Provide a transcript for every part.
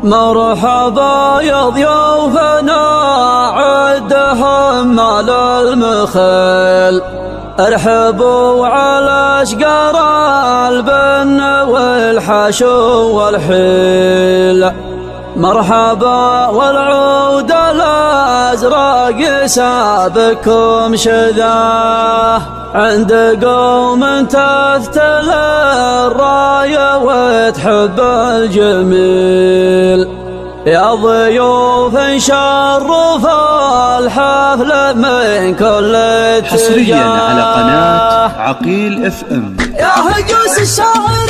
مرحبا يا ضيوفنا عدهم مال المخيل، ارحبوا على اشقر البن والحشو والحيل. مرحبا والعود الازرق سابكم شذاه، عند قوم تفتل الرايه وتحب الجميل. يا ضيوف شرف الحفل من كل اتجاه. حصريا على قناة عقيل FM. يا هجوس الشاعر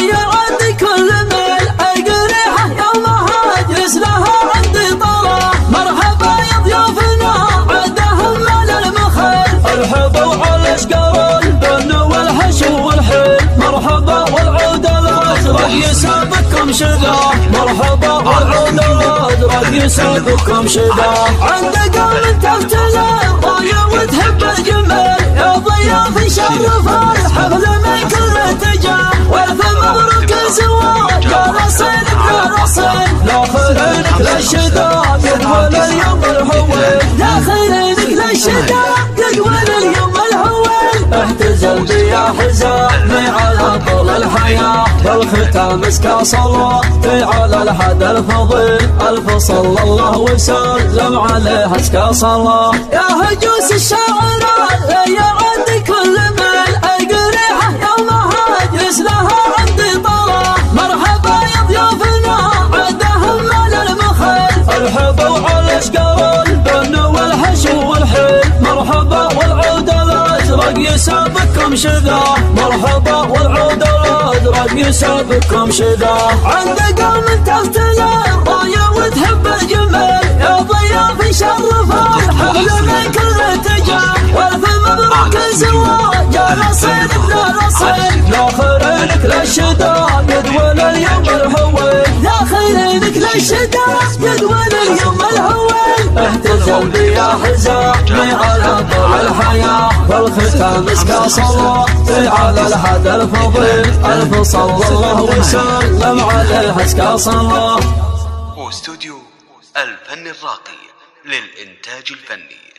يعد كل ميل القريحة يومها اجلس لها عندي طلع. مرحبا يا ضيوفنا عدهم مال المخيل، ارحبوا على اشقر البن والحشو والحيل. مرحبا والعود الازرق يسابقكم شذاه، مرحبا والعود الازرق يسابقكم شذاه. عند قوم تفتل الرايه وتحب الجمال، يا ضيوف شرف الحفل من كل اتجاه. والف مبروك الزواج يا رصين بلا رصين، لا خيرينك للشداد يقبل اليوم الهويل. لا خيرينك للشداد يقبل اليوم الهويل. اهتزل بي يا حزامي على طول الحياة، بالختام اسكى صلاتي على الحد الفضيل. الف صلى الله وسلم عليه اسكى صلاة. يا هجوس الشاعر يعد كل ميل القريحة يومها اجلس لها عندي طلع. مرحبا يا ضيوفنا عدهم مال المخيل، ارحبوا على اشقر البن والحشو والحيل. مرحبا والعود الازرق يسابقكم شذاه، مرحبا والعود الازرق يسابقكم شذاه. عند قوم تفتل الرايه وتحب الجمال، يا ضيوف شرف الحفل من كل اتجاه. والف مبروك الزواج يا رصين بلا رصين، لا خيرينك للشداد يدول اليوم الهويل. لا خيرينك للشداد يدول اليوم الهويل. اهتزل بي يا حزامي على طول الحياة، والختام اسكى صلاتي على الحد الفضيل. الف صلى الله وسلم عليه اسكى صلاة. واستوديو الفن الراقي للإنتاج الفني.